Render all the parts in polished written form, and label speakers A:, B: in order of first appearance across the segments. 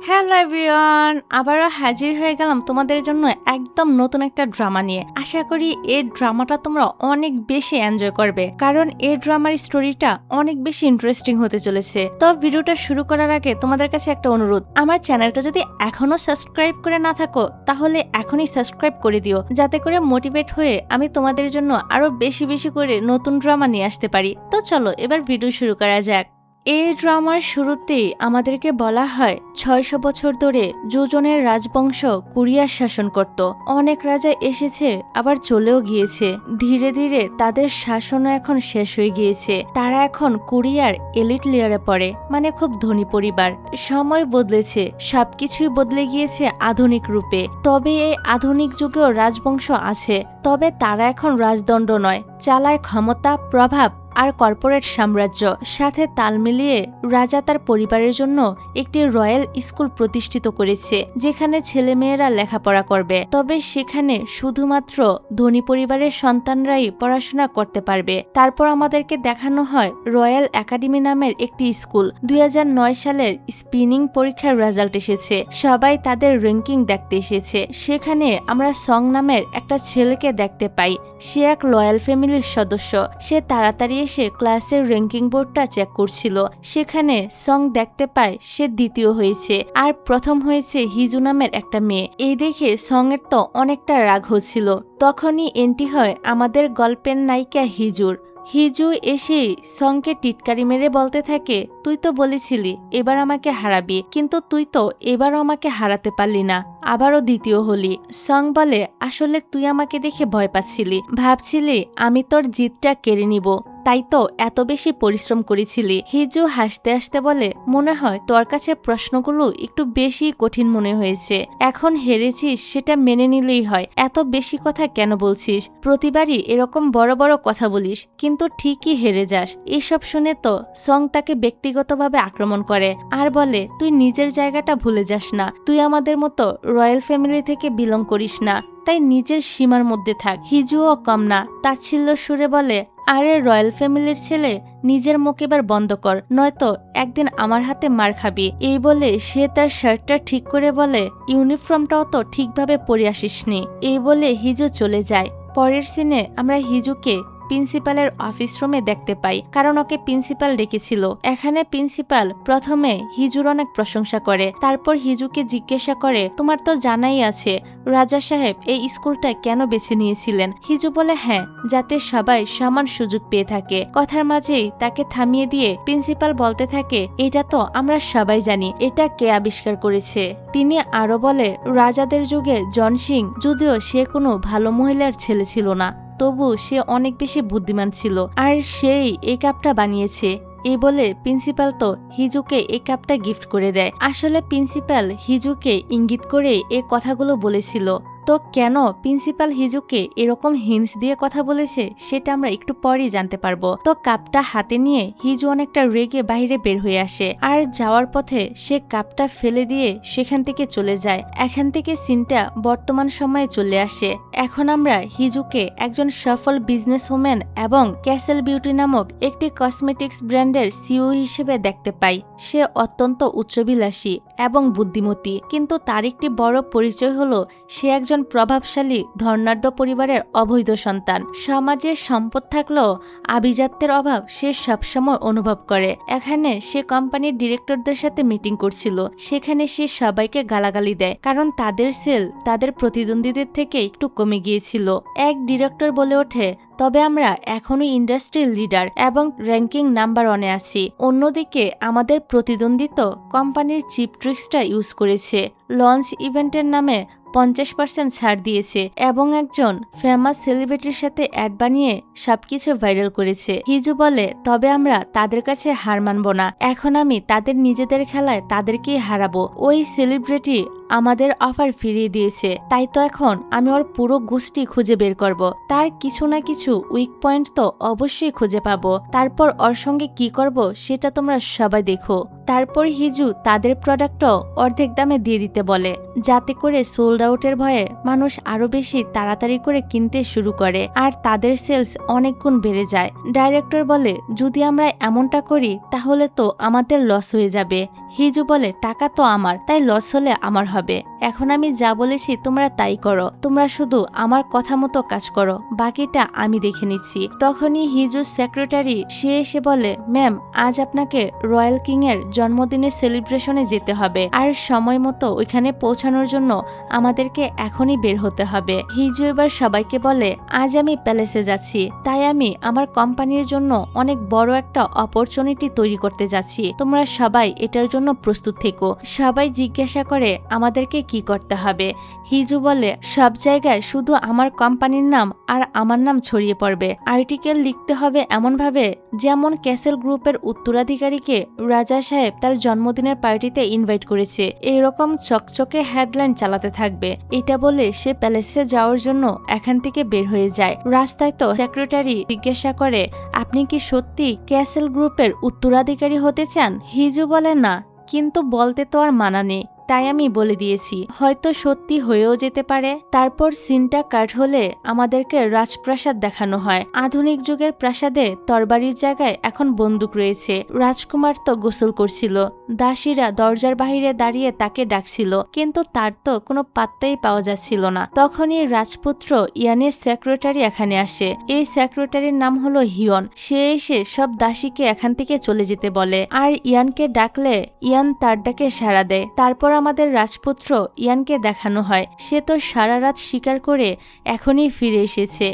A: Hello everyone, আবারও হাজির হয়ে গেলাম তোমাদের জন্য একদম নতুন একটা ড্রামা নিয়ে। আশা করি এই ড্রামাটা তোমরা অনেক বেশি এনজয় করবে, কারণ এই ড্রামার স্টোরিটা অনেক বেশি ইন্টারেস্টিং হতে চলেছে। তো ভিডিওটা শুরু করার আগে তোমাদের কাছে একটা অনুরোধ, আমার চ্যানেলটা যদি এখনো সাবস্ক্রাইব করে না থাকো তাহলে এখনই সাবস্ক্রাইব করে দিও, যাতে করে মোটিভেট হয়ে আমি তোমাদের জন্য আরো বেশি বেশি করে নতুন ড্রামা নিয়ে আসতে পারি। তো চলো এবার ভিডিও শুরু করা যাক। এই ড্রামার শুরুতেই আমাদেরকে বলা হয় ৬০০ বছর ধরে যোজনের রাজবংশ কোরিয়ার শাসন করত। অনেক রাজা এসেছে আবার চলেও গিয়েছে, ধীরে ধীরে তাদের শাসনও এখন শেষ হয়ে গিয়েছে। তারা এখন কোরিয়ার এলিট লেয়ারে পড়ে, মানে খুব ধনী পরিবার। সময় বদলেছে, সবকিছুই বদলে গিয়েছে আধুনিক রূপে। তবে এই আধুনিক যুগেও রাজবংশ আছে, তবে তারা এখন রাজদণ্ড নয়, চালায় ক্ষমতা, প্রভাব আর কর্পোরেট সাম্রাজ্য। সাথে তাল মিলিয়ে রাজা তার পরিবারের জন্য একটি রয়্যাল স্কুল প্রতিষ্ঠিত করেছে, যেখানে ছেলেমেয়েরা লেখাপড়া করবে। তবে সেখানে শুধুমাত্র ধনী পরিবারের সন্তানরাই পড়াশোনা করতে পারবে। তারপর আমাদেরকে দেখানো হয় রয়্যাল একাডেমি নামের একটি স্কুল। ২০০৯ সালের স্পিনিং পরীক্ষার রেজাল্ট এসেছে, সবাই তাদের র্যাঙ্কিং দেখতে এসেছে। সেখানে আমরা সং নামের একটা ছেলেকে দেখতে পাই। সে এক লয়াল ফ্যামিলির সদস্য। সে তাড়াতাড়ি এসে ক্লাসের র্যাঙ্কিং বোর্ডটা চেক করছিল। সেখানে সং দেখতে পায় সে দ্বিতীয় হয়েছে, আর প্রথম হয়েছে হিজু নামের একটা মেয়ে। এই দেখে সং এর তো অনেকটা রাগ হচ্ছিল। তখনই এন্ট্রি হয় আমাদের গল্পের নায়িকা হিজুর। হিজু এসেই সংকে টিটকারি মেরে বলতে থাকে, তুই তো বলেছিলি এবার আমাকে হারাবি, কিন্তু তুই তো এবারও আমাকে হারাতে পারলি না, আবারও দ্বিতীয় হলি। সং বলে, আসলে তুই আমাকে দেখে ভয় পাচ্ছিলি, ভাবছিলি আমি তোর জিতটা কেড়ে নিব, তাই তো এত বেশি পরিশ্রম করেছিলি। হিজু হাসতে হাসতে বলে, মনে হয় তোর কাছে প্রশ্নগুলো একটু বেশি কঠিন মনে হয়েছে। এখন হেরেছিস সেটা মেনে নিলেই হয়, এত বেশি কথা কেন বলছিস? প্রতিবারই এরকম বড় বড় কথা বলিস, কিন্তু ঠিকই হেরে যাস। এসব শুনে তো সং তাকে ব্যক্তিগতভাবে আক্রমণ করে আর বলে, তুই নিজের জায়গাটা ভুলে যাস না, তুই আমাদের মতো রয়্যাল ফ্যামিলি থেকে বিলং করিস না, তাই নিজের সীমার মধ্যে থাক। হিজুও কম না, তাচ্ছিল্য সুরে বলে, আরে রয়্যাল ফ্যামিলির ছেলে, নিজের মুখ এবার বন্ধ কর, নয়তো একদিন আমার হাতে মার খাবি। এই বলে সে তার শার্টটা ঠিক করে বলে, ইউনিফর্মটাও তো ঠিকভাবে পরে আসিসনি। এই বলে হিজু চলে যায়। পরের সিনে আমরা হিজুকে প্রিন্সিপালের অফিস রুমে দেখতে পাই, কারণ ওকে প্রিন্সিপাল ডেকেছিল। এখানে প্রিন্সিপাল প্রথমে হিজুর অনেক প্রশংসা করে, তারপর হিজুকে জিজ্ঞাসা করে, তোমার তো জানাই আছে রাজা সাহেব এই স্কুলটা কেন বেছে নিয়েছিলেন? হিজু বলে, হ্যাঁ, যাতে সবাই সমান সুযোগ পেয়ে থাকে। কথার মাঝেই তাকে থামিয়ে দিয়ে প্রিন্সিপাল বলতে থাকে, এটা তো আমরা সবাই জানি এটা কে আবিষ্কার করেছে। তিনি আরো বলে, রাজাদের যুগে জন সিং, যদিও সে কোনো ভালো মহিলার ছেলে ছিল না, তবু সে অনেক বেশি বুদ্ধিমান ছিল, আর সেই এই কাপটা বানিয়েছে। এই বলে প্রিন্সিপাল তো হিজুকে এই কাপটা গিফট করে দেয়। আসলে প্রিন্সিপাল হিজুকে ইঙ্গিত করে এই কথাগুলো বলেছিল। তো কেন প্রিন্সিপাল হিজুকে এরকম হিন্টস দিয়ে কথা বলেছে সেটা আমরা একটু পরেই জানতে পারবো। তো কাপটা হাতে নিয়ে হিজু অনেকটা রেগে বাইরে বের হয়ে আসে, আর যাওয়ার পথে সে কাপটা ফেলে দিয়ে সেখান থেকে চলে যায়। এখান থেকে সিনটা বর্তমান সময়ে চলে আসে। এখন আমরা হিজুকে একজন সফল বিজনেস ওম্যান এবং ক্যাসেল বিউটি নামক একটি কসমেটিক্স ব্র্যান্ডের সিইও হিসেবে দেখতে পাই। সে অত্যন্ত উচ্চবিলাসী এবং বুদ্ধিমতী, কিন্তু তার একটি বড় পরিচয় হলো সে একজন প্রভাবশালী ধর্নাঢ্য পরিবারের অবৈধ সন্তান। সমাজে সম্পদ থাকলেও আভিজাত্যের অভাব সে সবসময় অনুভব করে। এখানে সে কোম্পানির ডিরেক্টরদের সাথে মিটিং করছিল, সেখানে সে সবাইকে গালাগালি দেয়, কারণ তাদের সেল তাদের প্রতিদ্বন্দ্বীদের থেকে একটু কমে গিয়েছিল। এক ডিরেক্টর বলে ওঠে, তবে আমরা এখনো ইন্ডাস্ট্রির লিডার এবং র্যাঙ্কিং নাম্বার 1-এ আছি। অন্যদিকে আমাদের প্রতিদ্বন্দ্বী তো কোম্পানির চিপ ট্রিক্সটা ইউজ করেছে, লঞ্চ ইভেন্টের নামে 50% ছাড় দিয়েছে এবং একজন ফেমাস সেলিব্রিটির সাথে অ্যাড বানিয়ে সবকিছু ভাইরাল করেছে। হিজু বলে, তবে আমরা তাদের কাছে হার মানব না, এখন আমি তাদের নিজেদের খেলায় তাদেরকেই হারাবো। ওই সেলিব্রিটি আমাদের অফার ফিরিয়ে দিয়েছে, তাই তো এখন আমি ওর পুরো গোষ্ঠী খুঁজে বের করব। তার কিছু না কিছু উইক পয়েন্ট তো অবশ্যই খুঁজে পাবো, তারপর ওর সঙ্গে কি করব সেটা তোমরা সবাই দেখো। তারপর হিজু তাদের প্রোডাক্টও অর্ধেক দামে দিয়ে দিতে বলে, যাতে করে সোল্ড আউটের ভয়ে মানুষ আরো বেশি তাড়াতাড়ি করে কিনতে শুরু করে আর তাদের সেলস অনেক গুণ বেড়ে যায়। ডাইরেক্টর বলে, যদি আমরা এমনটা করি তাহলে তো আমাদের লস হয়ে যাবে। হিজু বলে টাকা তো আমার, তাই লস হলে আমার হবে। এখন আমি যা বলেছি তোমরা তাই করো, তোমরা শুধু আমার কথা মতো কাজ করো, বাকিটা আমি দেখে নিচ্ছি। তখনই হিজুর সেক্রেটারি সে এসে বলে, ম্যাম আজ আপনাকে রয়্যাল কিং এর জন্মদিনের সেলিব্রেশনে যেতে হবে, আর সময় মতো ওইখানে পৌঁছানোর জন্য আমাদেরকে এখনই বের হতে হবে। হিজু এবার সবাইকে বলে, আজ আমি প্যালেসে যাচ্ছি, তাই আমি আমার কোম্পানির জন্য অনেক বড় একটা অপরচুনিটি তৈরি করতে যাচ্ছি, তোমরা সবাই এটার জন্য প্রস্তুত থেকো। সবাই জিজ্ঞাসা করে আমাদেরকে কি করতে হবে। হিজু বলে, সব জায়গায় শুধু আমার কোম্পানির নাম আর আমার নাম ছড়িয়ে পড়বে। আর্টিকেল লিখতে হবে এমনভাবে যেমন ক্যাসেল গ্রুপের উত্তরাধিকারীকে রাজা সাহেব তার জন্মদিনের পার্টিতে ইনভাইট করেছে, এইরকম চকচকে হেডলাইন চালাতে থাকবে। এটা বলে সে প্যালেসে যাওয়ার জন্য এখান থেকে বের হয়ে যায়। রাস্তায় তো সেক্রেটারি জিজ্ঞাসা করে, আপনি কি সত্যি ক্যাসেল গ্রুপের উত্তরাধিকারী হতে চান? হিজু বলে, না, কিন্তু বলতে তো আর মানা নেই, তাই আমি বলে দিয়েছি, হয়তো সত্যি হয়েও যেতে পারে। তারপর সিনটা কাট হলে আমাদেরকে রাজপ্রাসাদ দেখানো হয়। আধুনিক যুগের প্রাসাদে তরবারির জায়গায় এখন বন্দুক রয়েছে। রাজকুমার তো গোসল করছিল, দাসীরা দরজার বাহিরে দাঁড়িয়ে তাকে ডাকছিল, কিন্তু তার তো কোনো পাত্তাই পাওয়া যাচ্ছিল না। তখনই রাজপুত্র ইয়ানের সেক্রেটারি এখানে আসে। এই সেক্রেটারির নাম হলো হিয়ন। সে এসে সব দাসীকে এখান থেকে চলে যেতে বলে, আর ইয়ানকে ডাকলে ইয়ান তার ডাকে সাড়া দেয়। তারপর আমাদের রাজপুত্র ইয়ানকে দেখানো হয়, সে তো সারা রাত শিকার করে এখনই ফিরে এসেছে।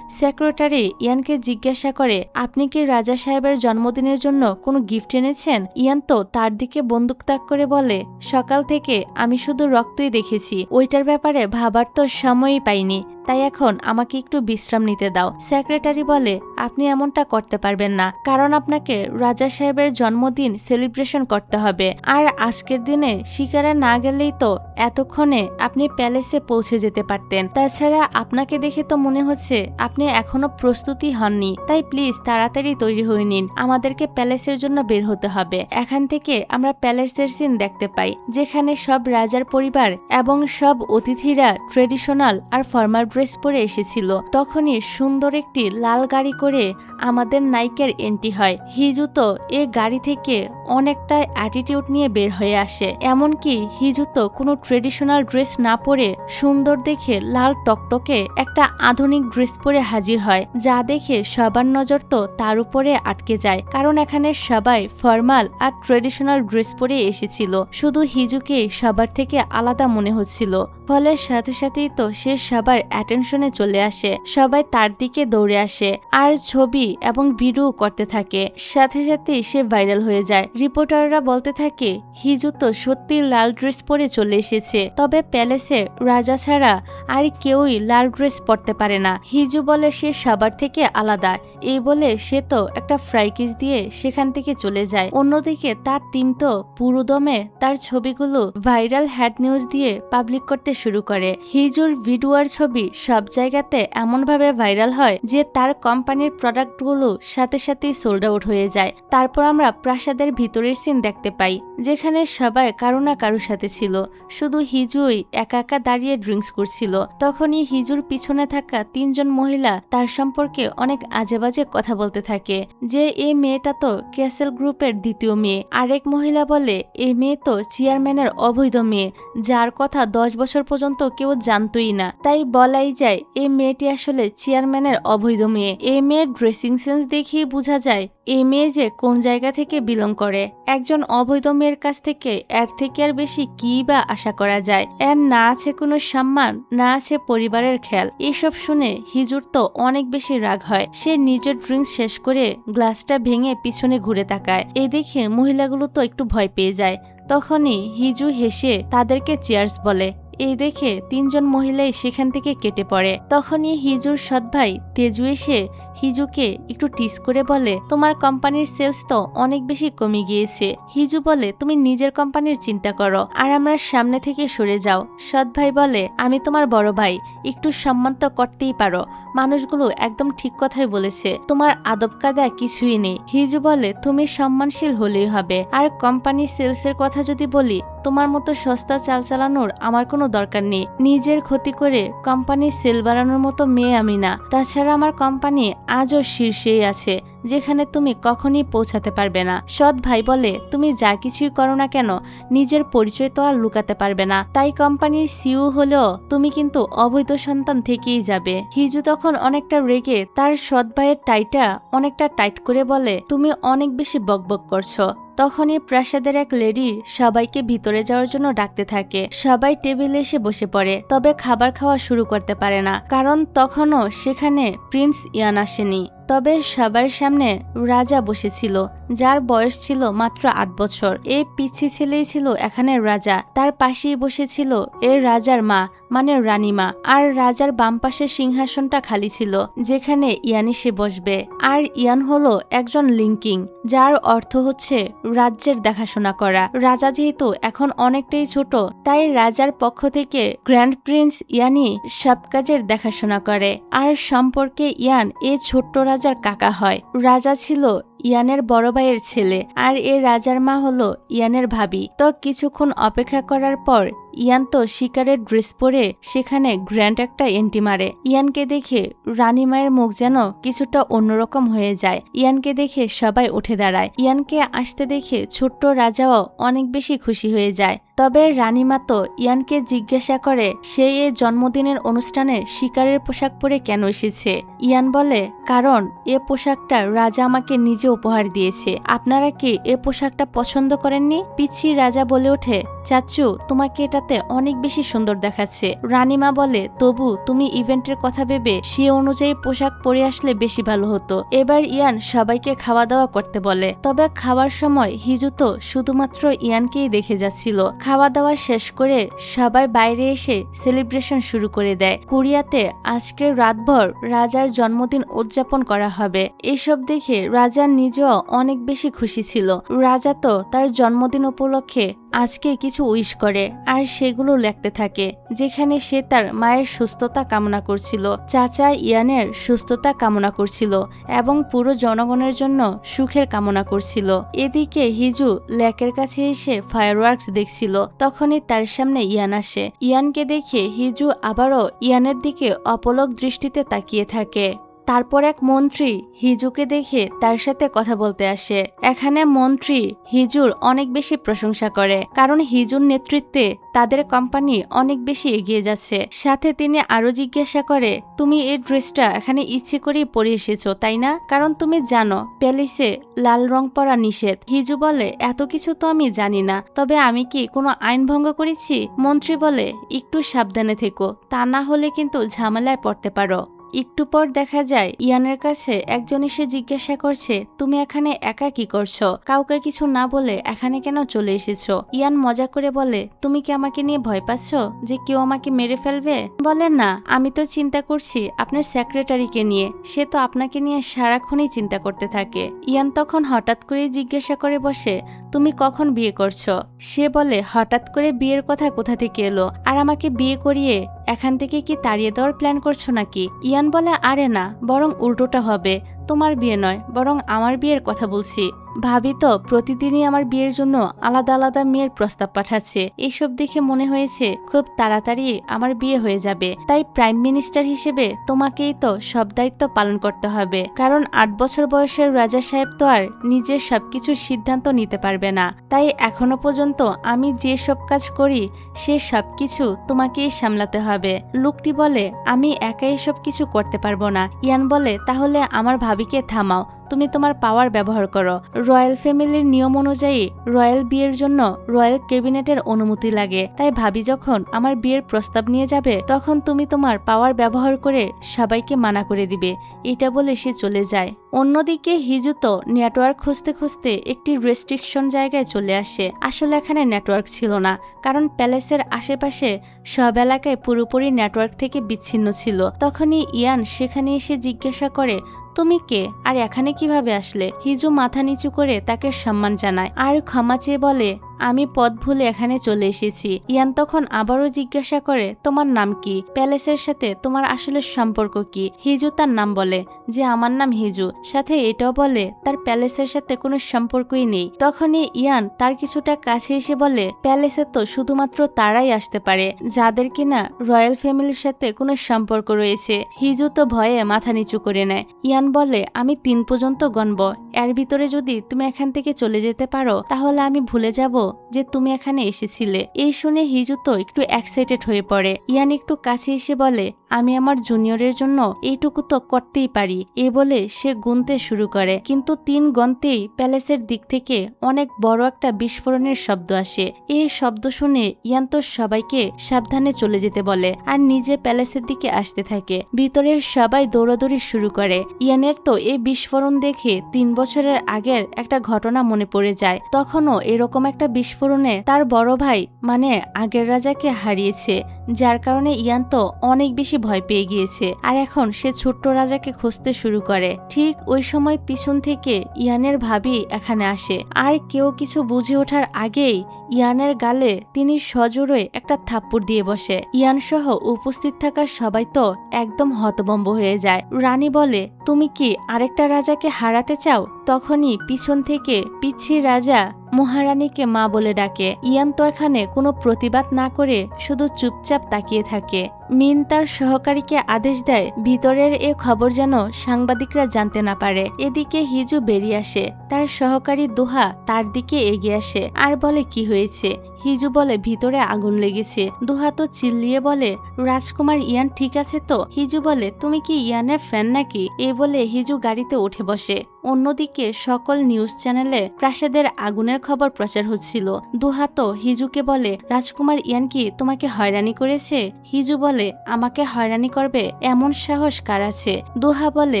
A: সেক্রেটারি ইয়ানকে জিজ্ঞাসা করে, আপনি কি রাজা সাহেবের জন্মদিনের জন্য কোনো গিফট এনেছেন? ইয়ান তো তার দিকে বন্দুক তাক করে বলে, সকাল থেকে আমি শুধু রক্তই দেখেছি, ওইটার ব্যাপারে ভাবার তো সময়ই পাইনি, তাই এখন আমাকে একটু বিশ্রাম নিতে দাও। সেক্রেটারি বলে, আপনি এমনটা করতে পারবেন না, কারণ আপনাকে রাজা সাহেবের জন্মদিন সেলিব্রেশন করতে হবে, আর আজকের দিনে শিকারে না গেলেই তো এতক্ষণে আপনি প্যালেসে পৌঁছে যেতে পারতেন। তাছাড়া আপনাকে দেখে তো মনে হচ্ছে আপনি এখনো প্রস্তুতি হননি, তাই প্লিজ তাড়াতাড়ি তৈরি হয়ে নিন, আমাদেরকে প্যালেসের জন্য বের হতে হবে। এখান থেকে আমরা প্যালেসের সিন দেখতে পাই, যেখানে সব রাজার পরিবার এবং সব অতিথিরা ট্রেডিশনাল আর ফর্মাল ড্রেস পরে এসেছিল। তখনই সুন্দর একটি লাল গাড়ি করে আমাদের নায়িকার এন্ট্রি হয়। হিজু তো এই গাড়ি থেকে অনেকটা অ্যাটিটিউড নিয়ে বের হয়ে আসে, এমনকি হিজু তো কোনো ট্রেডিশনাল ড্রেস না পরে সুন্দর দেখে লাল টকটকে একটা আধুনিক ড্রেস পরে হাজির হয়, যা দেখে সবার নজর তো তার উপরে আটকে যায়, কারণ এখানে সবাই ফর্মাল আর ট্রেডিশনাল ড্রেস পরে এসেছিল, শুধু হিজুকে সবার থেকে আলাদা মনে হচ্ছিল। ফলে সাথে সাথেই তো সে সবার অ্যাটেনশনে চলে আসে, সবাই তার দিকে দৌড়ে আসে আর ছবি এবং ভিডিও করতে থাকে। সাথে সাথে সে ভাইরাল হয়ে যায়। রিপোর্টাররা বলতে থাকে, হিজু তো সত্যি লাল ড্রেস পরে চলে এসেছে, তবে প্যালেসে রাজা ছাড়া আর কেউই লাল ড্রেস পরতে পারে না। হিজু বলে সে সবার থেকে আলাদা, এই বলে সে তো একটা ফ্রাইকিস দিয়ে সেখান থেকে চলে যায়। অন্যদিকে তার টিম তো পুরোদমে তার ছবিগুলো ভাইরাল হেড নিউজ দিয়ে পাবলিক করতে শুরু করে। হিজুর ভিডিওর ছবি সব জায়গাতে এমনভাবে ভাইরাল হয় যে তার কোম্পানির প্রোডাক্টগুলো সাথে সাথেই সোল্ড আউট হয়ে যায়। তারপর আমরা প্রাসাদের ভিতরের সিন দেখতে পাই, যেখানে সবাই কারো না কারোর সাথে ছিল, শুধু হিজুই একা একা দাঁড়িয়ে ড্রিঙ্কস করছিল। তখনই হিজুর পিছনে থাকা তিনজন মহিলা তার সম্পর্কে অনেক আজেবাজে কথা বলতে থাকে, যে এই মেয়েটা তো ক্যাসেল গ্রুপের দ্বিতীয় মেয়ে। আরেক মহিলা বলে, এই মেয়ে তো চেয়ারম্যানের অবৈধ মেয়ে, যার কথা 10 বছর পর্যন্ত কেউ জানতই না, তাই বলাই যায় এই মেয়েটি আসলে চেয়ারম্যানের অবৈধ মেয়ে। এই মেয়ের ড্রেসিং সেন্স দেখেই বোঝা যায় এই মেয়ে যে কোন জায়গা থেকে বিলং করে। একজন অবৈধ মেয়ের কাছ থেকে এর থেকে আর বেশি কি বা আশা করা যায়? এর না আছে কোনো সম্মান, না আছে পরিবারের খেয়াল। এসব শুনে হিজুর তো অনেক বেশি রাগ হয়। সে নিজের ড্রিঙ্কস শেষ করে গ্লাসটা ভেঙে পিছনে ঘুরে তাকায়। এই দেখে মহিলাগুলো তো একটু ভয় পেয়ে যায়। তখনই হিজু হেসে তাদেরকে চিয়ার্স বলে। এই দেখে তিনজন মহিলাই সেখান থেকে কেটে পড়ে। তখনই হিজুর সৎ ভাই তেজু এসে হিজুকে একটু টিস করে বলে, তোমার কোম্পানির সেলস তো অনেক বেশি কমে গিয়েছে। হিজু বলে, তুমি নিজের কোম্পানির চিন্তা করো আর আমরা সামনে থেকে সরে যাও। সৎ ভাই বলে, আমি তোমার বড় ভাই, একটু সম্মান তো করতেই পারো। মানুষগুলো একদম ঠিক কথাই বলেছে, তোমার আদব কায়দা কিছুই নেই। হিজু বলে, তুমি সম্মানশীল হলেই হবে, আর কোম্পানি সেলসের কথা যদি বলি, তোমার মতো সস্তা চাল চালানোর আমার কোনো দরকার নেই। নিজের ক্ষতি করে কোম্পানির সেল বাড়ানোর মতো মেয়ে আমি না। তাছাড়া আমার কোম্পানি আজও শীর্ষেই আছে, যেখানে তুমি কখনই পৌঁছাতে পারবে না। সৎ ভাই বলে, তুমি যা কিছুই করো না কেন নিজের পরিচয় তো আর লুকাতে পারবে না, তাই কোম্পানির সিইও হলেও তুমি কিন্তু অবৈধ সন্তান থেকেই যাবে। হিজু তখন অনেকটা রেগে তার সৎ ভাইয়ের টাইটা অনেকটা টাইট করে বলে, তুমি অনেক বেশি বকবক করছো। তখনই প্রাসাদের এক লেডি সবাইকে ভিতরে যাওয়ার জন্য ডাকতে থাকে। সবাই টেবিলে এসে বসে পড়ে, তবে খাবার খাওয়া শুরু করতে পারে না, কারণ তখনও সেখানে প্রিন্স ইয়ান আসেনি। তবে সবার সামনে রাজা বসেছিল, যার বয়স ছিল মাত্র 8 বছর। এই পিচ্ছি ছেলেই ছিল এখানে রাজা। তার পাশেই বসেছিল এর রাজার মা, মানে রানীমা। আর রাজার বাম পাশের সিংহাসনটা খালি ছিল, যেখানে ইয়ান এসে বসবে। আর ইয়ান হলো একজন লিঙ্কিং, যার অর্থ হচ্ছে রাজ্যের দেখাশোনা করা। রাজা যেহেতু এখন অনেকটাই ছোট, তাই রাজার পক্ষ থেকে গ্র্যান্ড প্রিন্স ইয়ানই সব কাজের দেখাশোনা করে। আর সম্পর্কে ইয়ান এই ছোট্ট রাজার কাকা হয়। রাজা ছিল ইয়ানের বড় ভাইয়ের ছেলে, আর এ রাজার মা হলো ইয়ানের ভাবি। তো কিছুক্ষণ অপেক্ষা করার পর ইয়ান তো শিকারের ড্রেস পরে সেখানে গ্র্যান্ড একটা এন্ট্রি মারে। ইয়ানকে দেখে রানীমায়ের মুখ যেন কিছুটা অন্যরকম হয়ে যায়। ইয়ানকে দেখে সবাই উঠে দাঁড়ায়। ইয়ানকে আসতে দেখে ছোট্ট রাজাও অনেক বেশি খুশি হয়ে যায়। তবে রানীমা তো ইয়ানকে জিজ্ঞাসা করে সে এই জন্মদিনের অনুষ্ঠানে শিকারের পোশাক পরে কেন এসেছে। ইয়ান বলে, কারণ এ পোশাকটা রাজা আমাকে নিজে উপহার দিয়েছে। আপনারা কি এ পোশাকটা পছন্দ করেননি? পিচ্ছি রাজা বলে ওঠে, চাচু, তোমাকে এটাতে অনেক বেশি সুন্দর দেখাচ্ছে। রানীমা বলে, তবু তুমি ইভেন্টের কথা ভেবে সে অনুযায়ী পোশাক পরে আসলে বেশি ভালো হতো। এবার ইয়ান সবাইকে খাওয়া দাওয়া করতে বলে। তবে খাওয়ার সময় হিজু তো শুধুমাত্র ইয়ানকেই দেখে যাচ্ছিল। খাওয়া দাওয়া শেষ করে সবাই বাইরে এসে সেলিব্রেশন শুরু করে দেয়। কোরিয়াতে আজকে রাতভর রাজার জন্মদিন উদযাপন করা হবে। এসব দেখে রাজা নিজেও অনেক বেশি খুশি ছিল। রাজা তো তার জন্মদিন উপলক্ষে আজকে কিছু উইশ করে, আর সেগুলো লিখতে থাকে, যেখানে সে তার মায়ের সুস্থতা কামনা করছিল, চাচা ইয়ানের সুস্থতা কামনা করছিল এবং পুরো জনগণের জন্য সুখের কামনা করছিল। এদিকে হিজু লেকের কাছে এসে ফায়ারওয়ার্কস দেখছিল। তখনই তার সামনে ইয়ান আসে। ইয়ানকে দেখে হিজু আবারও ইয়ানের দিকে অপলক দৃষ্টিতে তাকিয়ে থাকে। তারপর এক মন্ত্রী হিজুকে দেখে তার সাথে কথা বলতে আসে। এখানে মন্ত্রী হিজুর অনেক বেশি প্রশংসা করে, কারণ হিজুর নেতৃত্বে তাদের কোম্পানি অনেক বেশি এগিয়ে যাচ্ছে। সাথে তিনি আরো জিজ্ঞাসা করে, তুমি এই ড্রেসটা এখানে ইচ্ছে করেই পরে এসেছো তাই না? কারণ তুমি জানো প্যালেসে লাল রং পরা নিষেধ। হিজু বলে, এত কিছু তো আমি জানি না, তবে আমি কি কোনো আইন ভঙ্গ করেছি? মন্ত্রী বলে, একটু সাবধানে থেকো, তা না হলে কিন্তু ঝামেলায় পড়তে পারো। একটু পর দেখা যায় ইয়ানের কাছে একজন এসে জিজ্ঞাসা করছে, তুমি এখানে একা কি করছো? কাউকে কিছু না বলে এখানে কেন চলে এসেছো? ইয়ান মজা করে বলে, তুমি কি আমাকে নিয়ে ভয় পাচ্ছ যে কেউ আমাকে মেরে ফেলবে? বলে, না, আমি তো চিন্তা করছি আপনার সেক্রেটারিকে নিয়ে, সে তো আপনাকে নিয়ে সারাক্ষণই চিন্তা করতে থাকে। ইয়ান তখন হঠাৎ করে জিজ্ঞাসা করে বসে, তুমি কখন বিয়ে করছো? সে বলে, হঠাৎ করে বিয়ের কথা কোথা থেকে এলো? আর আমাকে বিয়ে করিয়ে এখান থেকে কি তাড়িয়ে দেওয়ার প্ল্যান করছো নাকি? ইয়ান বলে, আরে না, বরং উল্টোটা হবে, তোমার বিয়ে নয়, বরং আমার বিয়ের কথা বলছি। ভাবি তো প্রতিদিনই আমার বিয়ের জন্য আলাদা আলাদা মেয়ের প্রস্তাব পাঠাচ্ছে। এইসব দেখে মনে হয়েছে খুব তাড়াতাড়ি আমার বিয়ে হয়ে যাবে। তাই প্রাইম মিনিস্টার হিসেবে তোমাকেই তো সব দায়িত্ব পালন করতে হবে, কারণ 8 বছর বয়সের রাজা সাহেব তো আর নিজের সবকিছুর সিদ্ধান্ত নিতে পারবে না। তাই এখনো পর্যন্ত আমি যে সব কাজ করি সে সবকিছু তোমাকেই সামলাতে হবে। লোকটি বলে, আমি একাই সব কিছু করতে পারবো না। ইয়ান বলে, তাহলে আমার ভাবিকে থামাও, তুমি তোমার পাওয়ার ব্যবহার করো। রয়্যাল ফ্যামিলির নিয়ম অনুযায়ী রয়্যাল বিয়ের জন্য রয়্যাল ক্যাবিনেটের অনুমতি লাগে, তাই ভাবি যখন আমার বিয়ের প্রস্তাব নিয়ে যাবে তখন তুমি তোমার পাওয়ার ব্যবহার করে সবাইকে মানা করে দিবে। এটা বলে সে চলে যায়। অন্যদিকে হিজু তো নেটওয়ার্ক খুঁজতে খুঁজতে একটি রেস্ট্রিকশন জায়গায় চলে আসে। আসলে এখানে নেটওয়ার্ক ছিল না, কারণ প্যালেসের আশেপাশে সব এলাকায় পুরোপুরি নেটওয়ার্ক থেকে বিচ্ছিন্ন ছিল। তখনই ইয়ান সেখানে এসে জিজ্ঞাসা করে, তুমি কে আর এখানে কিভাবে আসলে? হিজু মাথা নিচু করে তাকে সম্মান জানায় আর ক্ষমা চেয়ে বলে, আমি পথ ভুলে এখানে চলে এসেছি। ইয়ান তখন আবারও জিজ্ঞাসা করে, তোমার নাম কি? প্যালেসের সাথে তোমার আসলে সম্পর্ক কি? হিজু তার নাম বলে যে আমার নাম হিজু, সাথে এটাও বলে তার প্যালেসের সাথে কোনো সম্পর্কই নেই। তখনই ইয়ান তার কিছুটা কাছে এসে বলে, প্যালেসে তো শুধুমাত্র তারাই আসতে পারে যাদের কিনা রয়্যাল ফ্যামিলির সাথে কোনো সম্পর্ক রয়েছে। হিজু তো ভয়ে মাথা নিচু করে নেয়। ইয়ান বলে, আমি 3 পর্যন্ত গণব, এর ভিতরে যদি তুমি এখান থেকে চলে যেতে পারো তাহলে আমি ভুলে যাব যে তুমি এখানে এসেছিলে। এই শুনে হিজু তো একটু এক্সাইটেড হয়ে পড়ে। ইয়ান একটু কাছে এসে বলে, আমি আমার জুনিয়রের জন্য এইটুকু তো করতেই পারি। এ বলে সে গুনতে শুরু করে, কিন্তু 3 গন্তেই প্যালেসের দিক থেকে অনেক বড় একটা বিস্ফোরণের শব্দ আসে। এই শব্দ শুনে ইয়ান তো সবাইকে সাবধানে চলে যেতে বলে আর নিজে প্যালেসের দিকে আসতে থাকে। ভিতরের সবাই দৌড়াদৌড়ি শুরু করে। ইয়ানের তো এই বিস্ফোরণ দেখে 3 বছরের আগের একটা ঘটনা মনে পড়ে যায়। তখনও এরকম একটা বিস্ফোরণে তার বড় ভাই মানে আগের রাজাকে হারিয়েছে, যার কারণে ইয়ান তো অনেক বেশি ভয় পেয়ে গিয়েছে আর এখন সে ছোট্ট রাজাকে খুঁজতে শুরু করে। ঠিক ওই সময় পিছন থেকে ইয়ানের ভাবি এখানে আসে আর কেউ কিছু বুঝে ওঠার আগেই ইয়ানের গালে তিনি সজোরে একটা থাপ্পড় দিয়ে বসে। ইয়ান সহ উপস্থিত থাকা সবাই তো একদম হতভম্ব হয়ে যায়। রানী বলে, তুমি কি আরেকটা রাজাকে হারাতে চাও? তখনই পিছন থেকে পিচ্ছি রাজা মহারানীকে মা বলে ডাকে। ইয়ান তো এখানে কোনো প্রতিবাদ না করে শুধু চুপচাপ তাকিয়ে থাকে। মিন তার সহকারীকে আদেশ দেয় ভিতরের এ খবর যেন সাংবাদিকরা জানতে না পারে। এদিকে হিজু বেরিয়ে আসে, তার সহকারী দোহা তার দিকে এগিয়ে আসে আর বলে, কি হয়েছে? হিজু বলে, ভিতরে আগুন লেগেছে। দোহা তো চিল্লিয়ে বলে, রাজকুমার ইয়ান ঠিক আছে তো? হিজু বলে, তুমি কি ইয়ানের ফ্যান নাকি? এই বলে হিজু গাড়িতে উঠে বসে। অন্যদিকে সকল নিউজ চ্যানেলে প্রাসাদের আগুনের খবর প্রচার হচ্ছিল। দোহা তো হিজুকে বলে, রাজকুমার ইয়ান কি তোমাকে হয়রানি করেছে? হিজু বলে, আমাকে হয়রানি করবে এমন সাহস কার আছে? দোহা বলে,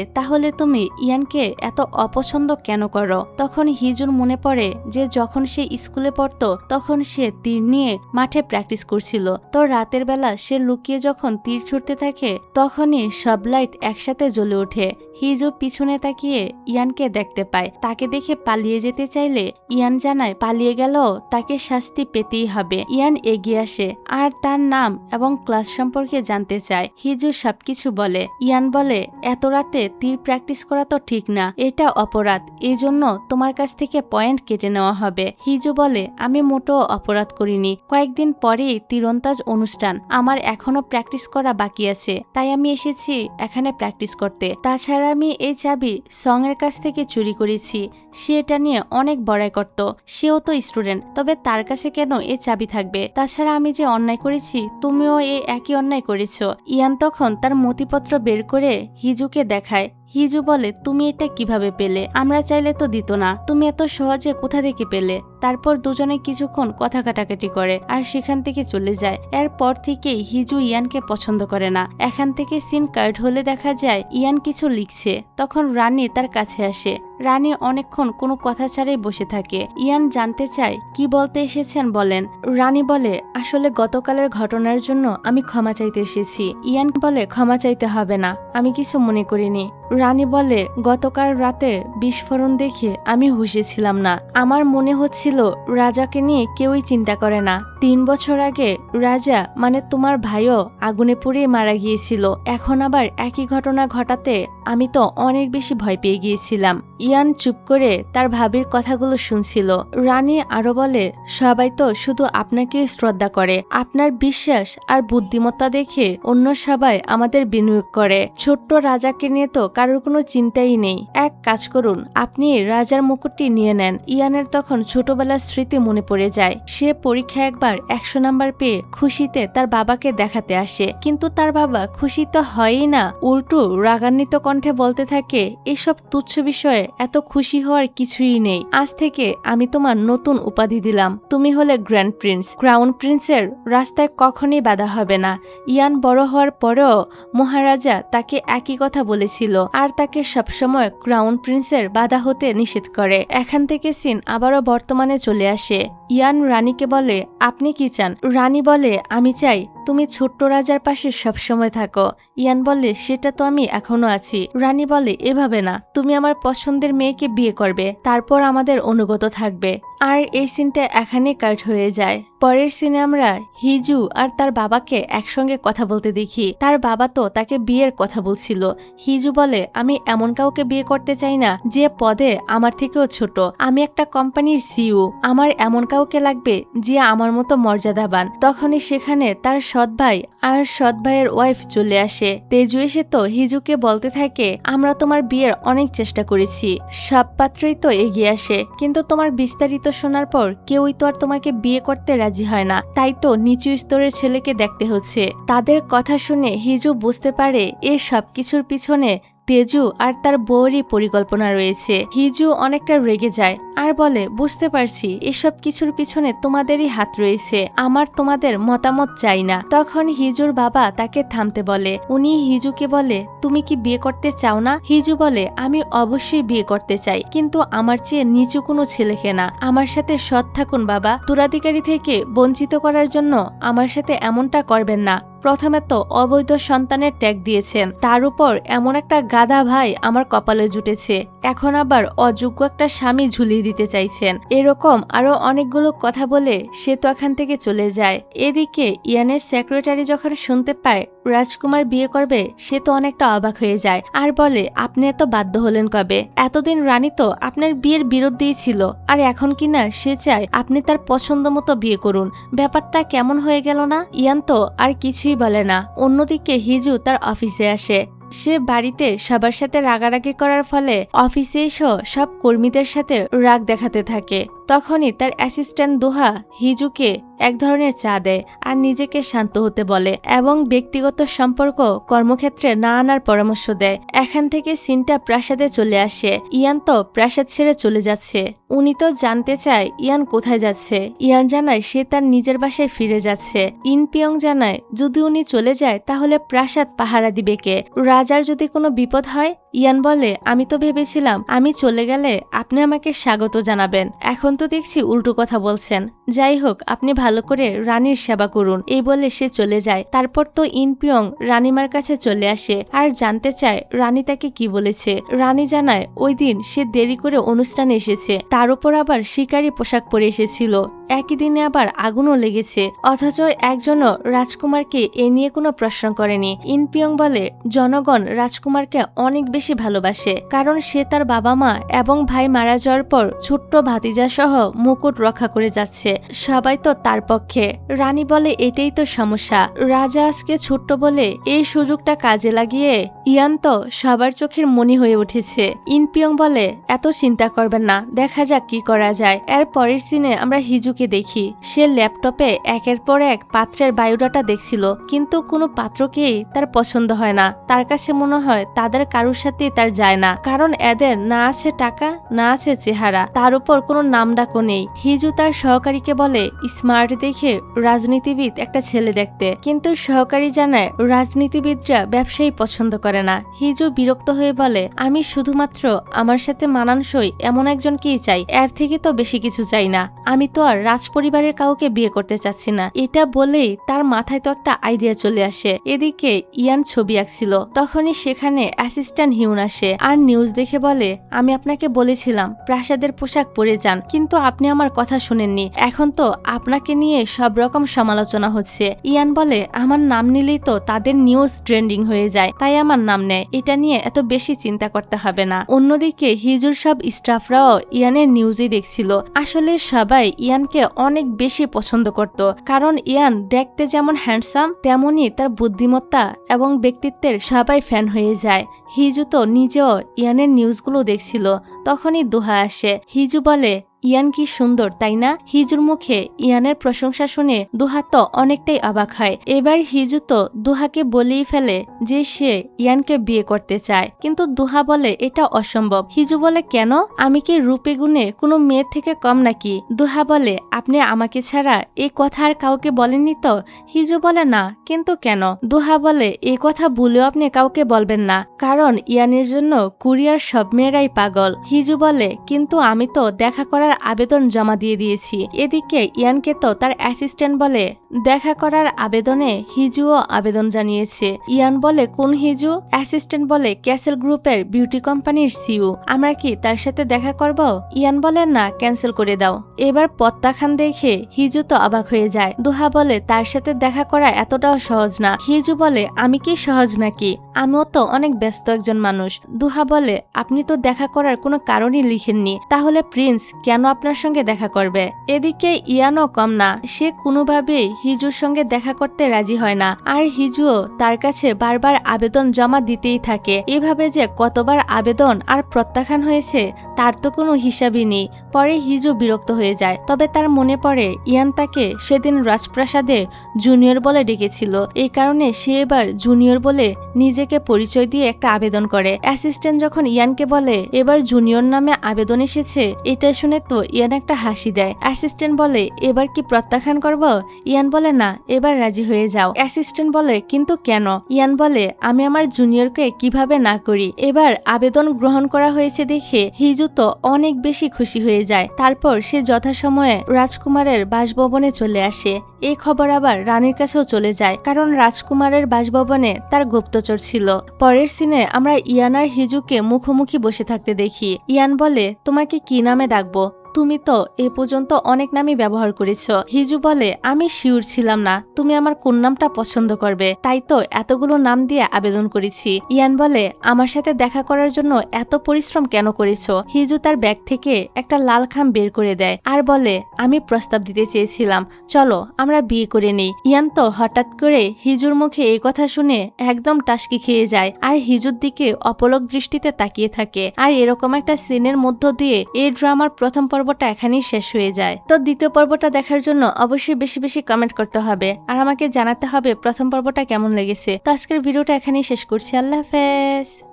A: তাহলে তুমি ইয়ানকে এত অপছন্দ কেন করো? তখন হিজুর মনে পড়ে যে যখন সে স্কুলে পড়তো তখন সে তীর নিয়ে মাঠে প্র্যাকটিস করছিল। তো রাতের বেলা সে লুকিয়ে যখন তীর ছুটতে থাকে তখনই সব লাইট একসাথে জ্বলে ওঠে। হিজু পিছনে তাকিয়ে ইয়ানকে দেখতে পায়। তাকে দেখে পালিয়ে যেতে চাইলে ইয়ান জানায় পালিয়ে গেল তাকে শাস্তি পেতেই হবে। ইয়ান এগিয়ে আসে আর তার নাম এবং ক্লাস সম্পর্কে জানতে চায়। হিজু সবকিছু বলে। ইয়ান বলে, এত রাতে তীর প্র্যাকটিস করা তো ঠিক না, এটা অপরাধ, এই জন্য তোমার কাছ থেকে পয়েন্ট কেটে নেওয়া হবে। হিজু বলে, আমি মোটেও অপরাধ করিনি, কয়েকদিন পরেই তীরন্দাজ অনুষ্ঠান, আমার এখনো প্র্যাকটিস করা বাকি আছে, তাই আমি এসেছি এখানে প্র্যাকটিস করতে। তাছাড়া আমি এই চাবি সং এর কাছ থেকে চুরি করেছি, সে এটা নিয়ে অনেক বড়াই করত, সেও তো স্টুডেন্ট, তবে তার কাছে কেন এই চাবি থাকবে? তাছাড়া আমি যে অন্যায় করেছি তুমিও এই একই অন্যায় করেছো। ইয়ান তখন তার নথিপত্র বের করে হিজুকে দেখায়। হিজু বলে, তুমি এটা কিভাবে পেলে? আমরা চাইলে তো দিত না, তুমি এত সহজে কোথা থেকে পেলে? তারপর দুজনে কিছুক্ষণ কথা কাটাকাটি করে আর সেখান থেকে চলে যায়। এরপর থেকেই হিজু ইয়ানকে পছন্দ করে না। এখান থেকে সিন কাট হলে দেখা যায় ইয়ান কিছু লিখছে। তখন রানী তার কাছে আসে। রানী অনেকক্ষণ কোনো কথা ছাড়াই বসে থাকে। ইয়ান জানতে চায়, কি বলতে এসেছেন বলেন। রানী বলে, আসলে গতকালের ঘটনার জন্য আমি ক্ষমা চাইতে এসেছি। ইয়ান বলে, ক্ষমা চাইতে হবে না, আমি কিছু মনে করিনি। রানী বলে, গতকাল রাতে বিস্ফোরণ দেখে আমি হুঁশে ছিলাম না, আমার মনে হচ্ছিল রাজাকে নিয়ে কেউই চিন্তা করে না। 3 বছর আগে রাজা মানে তোমার ভাইও আগুনে পুড়ে মারা গিয়েছিল, এখন আবার একই ঘটনা ঘটাতে আমি তো অনেক বেশি ভয় পেয়ে গিয়েছিলাম। ইয়ান চুপ করে তার ভাবির কথাগুলো শুনছিল। রানী আরো বলে, সবাই তো শুধু আপনাকে শ্রদ্ধা করে, আপনার বিশ্বাস আর বুদ্ধিমত্তা দেখে অন্য সবাই আমাদের বিনিয়োগ করে। ছোট্ট রাজাকে নিয়ে তো কারোর কোনো চিন্তাই নেই। এক কাজ করুন, আপনি রাজার মুকুটটি নিয়ে নেন। ইয়ানের তখন ছোটবেলার স্মৃতি মনে পড়ে যায়। সে পরীক্ষায় একবার 100 নাম্বার পেয়ে খুশিতে তার বাবাকে দেখাতে আসে, কিন্তু তার বাবা খুশি তো হয়ই না, উল্টো রাগান্বিত কণ্ঠে বলতে থাকে, এসব তুচ্ছ বিষয়ে এত খুশি হওয়ার কিছুই নেই। আজ থেকে আমি তোমার নতুন উপাধি দিলাম, তুমি হলে গ্র্যান্ড প্রিন্স। ক্রাউন প্রিন্সের রাস্তায় কখনই বাধা হবে না। ইয়ান বড় হওয়ার পরেও মহারাজা তাকে একই কথা বলেছিল আর তাকে সবসময় ক্রাউন প্রিন্সের বাধা হতে নিষেধ করে। এখান থেকে সিন আবারও বর্তমানে চলে আসে। ইয়ান রানীকে বলে, আপনি কি চান? রানী বলে, আমি চাই তুমি ছোট্ট রাজার পাশে সবসময় থাকো। ইয়ান বলে, সেটা তো আমি এখনো আছি। রানী বলে, এভাবে না, তুমি আমার পছন্দের মেয়েকে বিয়ে করবে, তারপর আমাদের অনুগত থাকবে। আর এই সিনটা এখানে কাট হয়ে যায়। পরের সিনে আমরা হিজু আর তার বাবাকে একসঙ্গে কথা বলতে দেখি। তার বাবা তো তাকে বিয়ের কথা বলছিল। হিজু বলে, আমি এমন কাউকে বিয়ে করতে চাই না যে পদে আমার থেকেও ছোট। আমি একটা কোম্পানির সিইও। আমার এমন কাউকে লাগবে যে আমার মতো মর্যাদাবান। তখনই সেখানে তার সৎ ভাই আর সৎ ভাইয়ের ওয়াইফ চলে আসে। তেজু এসে তো হিজুকে বলতে থাকে, আমরা তোমার বিয়ের অনেক চেষ্টা করেছি, সব পাত্রই তো এগিয়ে আসে, কিন্তু তোমার বিস্তারিত শোনার পর কেউই তো আর তোমাকে বিয়ে করতে রাজি হয় না, তাই তো নিচু স্তরের ছেলেকে দেখতে হচ্ছে। তাদের কথা শুনে হিজু বুঝতে পারে এ সবকিছুর পিছনে তেজু আর তার বউরই পরিকল্পনা রয়েছে। হিজু অনেকটা রেগে যায় আর বলে, বুঝতে পারছি এসব কিছুর পিছনে তোমাদেরই হাত রয়েছে, আমার তোমাদের মতামত চাই না। তখন হিজুর বাবা তাকে থামতে বলে। উনি হিজুকে বলে, তুমি কি বিয়ে করতে চাও না? হিজু বলে, আমি অবশ্যই বিয়ে করতে চাই, কিন্তু আমার চেয়ে নিচু কোনো ছেলেকে না। আমার সাথে সৎ থাকুন বাবা, উত্তরাধিকারী থেকে বঞ্চিত করার জন্য আমার সাথে এমনটা করবেন না। প্রথমে তো অবৈধ সন্তানের ট্যাগ দিয়েছেন, তার উপর এমন একটা গাধা ভাই আমার কপালে জুটেছে, এখন আবার অযোগ্য একটা স্বামী ঝুলিয়ে দিতে চাইছেন। এরকম আরো অনেকগুলো কথা বলে সে তো এখান থেকে চলে যায়। এদিকে ইয়ানের সেক্রেটারি যখন শুনতে পায় রাজকুমার বিয়ে করবে, সে তো অনেকটা অবাক হয়ে যায় আর বলে, আপনি এত বাধ্য হলেন কবে? এতদিন রানী তো আপনার বিয়ের বিরুদ্ধেই ছিল, আর এখন কিনা সে চায় আপনি তার পছন্দ মতো বিয়ে করুন। ব্যাপারটা কেমন হয়ে গেল না? ইয়ান তো আর কিছুই বলে না। অন্যদিকে হিজু তার অফিসে আসে। সে বাড়িতে সবার সাথে রাগারাগি করার ফলে অফিসে এসেও সব কর্মীদের সাথে রাগ দেখাতে থাকে। তখনই তার অ্যাসিস্ট্যান্ট দোহা হিজুকে এক ধরনের চা দেয় আর নিজেকে শান্ত হতে বলে এবং ব্যক্তিগত সম্পর্ক কর্মক্ষেত্রে না আনার পরামর্শ দেয়। এখান থেকে সিনটা প্রাসাদে চলে আসে। ইয়ান তো প্রাসাদ ছেড়ে চলে যাচ্ছে। উনি তো জানতে চায় ইয়ান কোথায় যাচ্ছে। ইয়ান জানায় সে তার নিজের বাসায় ফিরে যাচ্ছে। ইনপিয়ং জানায় যদি উনি চলে যায় তাহলে প্রাসাদ পাহারা দিবে কে? রাজার যদি কোনো বিপদ হয়? ইয়ান বলে, আমি তো ভেবেছিলাম আমি চলে গেলে আপনি আমাকে স্বাগত জানাবেন, এখন তো দেখছি উল্টো কথা বলছেন। যাই হোক, আপনি ভালো করে রানীর সেবা করুন। এই বলে সে চলে যায়। তারপর তো ইনপিয়ং রানীমার কাছে চলে আসে আর জানতে চায় রানী তাকে কি বলেছে। রানী জানায় ওই দিন সে দেরি করে অনুষ্ঠানে এসেছে, তার উপর আবার শিকারী পোশাক পরে এসেছিল। একই দিনে আবার আগুনও লেগেছে, অথচ একজনও রাজকুমারকে এ নিয়ে কোনো প্রশ্ন করেনি। ইনপিয়ং বলে, জনগণ রাজকুমারকে অনেক বেশি ভালোবাসে, কারণ সে তার বাবা মা এবং ভাই মারা যাওয়ার পর ছোট্ট ভাতিজা সহ মুকুট রক্ষা করে যাচ্ছে। সবাই তো তার পক্ষে। রানী বলে, এটাই তো সমস্যা। রাজা আজকে ছোট্ট বলে এই সুযোগটা কাজে লাগিয়ে ইয়ান তো সবার চোখের মনি হয়ে উঠেছে। ইনপিয়ং বলে, এত চিন্তা করবেন না, দেখা যাক কি করা যায়। এর পরের সিনে আমরা হিজুকে দেখি। সে ল্যাপটপে একের পর এক পাত্রের বায়োডাটা দেখছিল, কিন্তু কোনো পাত্রকেই তার পছন্দ হয় না। তার কাছে মনে হয় তাদের কারোর সাথে তার যায় না, কারণ এদের না আছে টাকা, না আছে চেহারা, তার উপর কোনো নামডাকও নেই। হিজু তার সহকারীকে বলে স্মার্ট দেখে রাজনীতিবিদ একটা ছেলে দেখতে, কিন্তু সহকারী জানায় রাজনীতিবিদরা ব্যবসায়ী পছন্দ করে না। হিজু বিরক্ত হয়ে বলে, আমি শুধুমাত্র আমার সাথে মানানসই এমন একজনকেই চাই, এর থেকে তো বেশি কিছু চাই না। আমি তো আর রাজপরিবারের কাউকে বিয়ে করতে চাচ্ছি না। এটা বলেই তার মাথায় তো একটা আইডিয়া চলে আসে। এদিকে ইয়ান ছবি আঁকছিল, তখনই সেখানে অ্যাসিস্ট্যান্ট হিউন আসে আর নিউজ দেখে বলে, আমি আপনাকে বলেছিলাম প্রাসাদের পোশাক পরে যান, কিন্তু আপনি আমার কথা শুনেননি। এখন তো আপনাকে নিয়ে সব রকম সমালোচনা হচ্ছে। ইয়ান বলে, আমার নাম নিলেই তো তাদের নিউজ ট্রেন্ডিং হয়ে যায়, তাই আমার নাম নেয়, এটা নিয়ে এত বেশি চিন্তা করতে হবে না। অন্যদিকে হিজুর সব স্টাফরাও ইয়ানের নিউজই দেখছিল। আসলে সবাই ইয়ানকে অনেক বেশি পছন্দ করত, কারণ ইয়ান দেখতে যেমন হ্যান্ডসাম তেমনই তার বুদ্ধিমত্তা এবং ব্যক্তিত্বের সবাই ফ্যান হয়ে যায়। হিজু তো নিজেও ইয়ানের নিউজগুলো দেখছিল। তখনই দোহা আসে। হিজু বলে, ইয়ান কি সুন্দর, তাই না? হিজুর মুখে ইয়ানের প্রশংসা শুনে দুহা তো অনেকটাই অবাক হয়। এবার হিজু তো দুহাকে বলেই ফেলে যে সে ইয়ানকে বিয়ে করতে চায়, কিন্তু দুহা বলে এটা অসম্ভব। হিজু বলে, কেন? আমি কি রূপে গুণে কোনো মেয়ের থেকে কম নাকি? দুহা বলে, আপনি আমাকে ছাড়া এই কথা আর কাউকে বলেননি তো? হিজু বলে, না, কিন্তু কেন? দুহা বলে, এই কথা বলেও আপনি কাউকে বলবেন না, কারণ ইয়ানের জন্য কোরিয়ার সব মেয়েরাই পাগল। হিজু বলে, কিন্তু আমি তো দেখা করার করার আবেদন জমা দিয়ে দিয়েছি। এদিকে ইয়ানকে তো তার অ্যাসিস্ট্যান্ট বলে দেখা করার আবেদনে হিজুও আবেদন জানিয়েছে। ইয়ান বলে কোন হিজু? অ্যাসিস্ট্যান্ট বলে ক্যাসেল গ্রুপের বিউটি কোম্পানির সিইও। আমরা কি তার সাথে দেখা করব? ইয়ান বলে না, ক্যান্সেল করে দাও। এবার প্রত্যাখ্যান দেখে হিজু তো অবাক হয়ে যায়। দুহা বলে তার সাথে দেখা করা এতটাও সহজ না। হিজু বলে আমি কি সহজ নাকি? আমিও তো অনেক ব্যস্ত একজন মানুষ। দুহা বলে আপনি তো দেখা করার কোনো কারণই লিখেননি, তাহলে প্রিন্স কেন আপনার সঙ্গে দেখা করবে? এদিকে ইয়ানও কম না, সে কোনোভাবেই হিজুর সঙ্গে দেখা করতে রাজি হয় না। আর হিজুও তার কাছে বারবার আবেদন জমা দিতেই থাকে। এভাবে যে কতবার আবেদন আর প্রত্যাখ্যান হয়েছে তার তো কোনো হিসাবই নেই। পরে হিজু বিরক্ত হয়ে যায়। তবে তার মনে পড়ে ইয়ান তাকে সেদিন রাজপ্রাসাদে জুনিয়র বলে ডেকেছিল। এই কারণে সে এবার জুনিয়র বলে নিজেকে পরিচয় দিয়ে একটা আবেদন করে। অ্যাসিস্ট্যান্ট যখন ইয়ানকে বলে এবার জুনিয়র নামে আবেদন এসেছে, এটা শুনে তো ইয়ান একটা হাসি দেয়। অ্যাসিস্ট্যান্ট বলে এবার কি প্রত্যাখ্যান করব? ইয়ান বলে না, এবার রাজি হয়ে যাও। অ্যাসিস্ট্যান্ট বলে কিন্তু কেন? ইয়ান বলে আমি আমার জুনিয়রকে কিভাবে না করি। এবার আবেদন গ্রহণ করা হয়েছে দেখে হিজু তো অনেক বেশি খুশি হয়ে যায়। তারপর সে যথাসময়ে রাজকুমারের বাসভবনে চলে আসে। এই খবর আবার রানীর কাছেও চলে যায়, কারণ রাজকুমারের বাসভবনে তার গুপ্তচর ছিল। পরের সিনে আমরা ইয়ান আর হিজুকে মুখোমুখি বসে থাকতে দেখি। ইয়ান বলে তোমাকে কি নামে ডাকবো? তুমি তো এ পর্যন্ত অনেক নামই ব্যবহার করেছ। হিজু বলে আমি শিওর ছিলাম না তুমি আমার কোন নামটা পছন্দ করবে, তাই তো এতগুলো নাম দিয়ে আবেদন করেছি। ইয়ান বলে আমার সাথে দেখা করার জন্য এত পরিশ্রম কেন করেছ? হিজু তার ব্যাগ থেকে একটা লাল খাম বের করে দেয় আর বলে আমি প্রস্তাব দিতে চেয়েছিলাম, চলো আমরা বিয়ে করে নেই। ইয়ান তো হঠাৎ করে হিজুর মুখে এই কথা শুনে একদম টাসকি খেয়ে যায় আর হিজুর দিকে অপলক দৃষ্টিতে তাকিয়ে থাকে। আর এরকম একটা সিনের মধ্য দিয়ে এই ড্রামার প্রথম পর্বটা এখানেই শেষ হয়ে যায়। তো দ্বিতীয় পর্বটা দেখার জন্য অবশ্যই বেশি বেশি কমেন্ট করতে হবে আর আমাকে জানাতে হবে প্রথম পর্বটা কেমন লেগেছে। তো আজকের ভিডিওটা এখানেই শেষ করছি। আল্লাহ হাফেজ।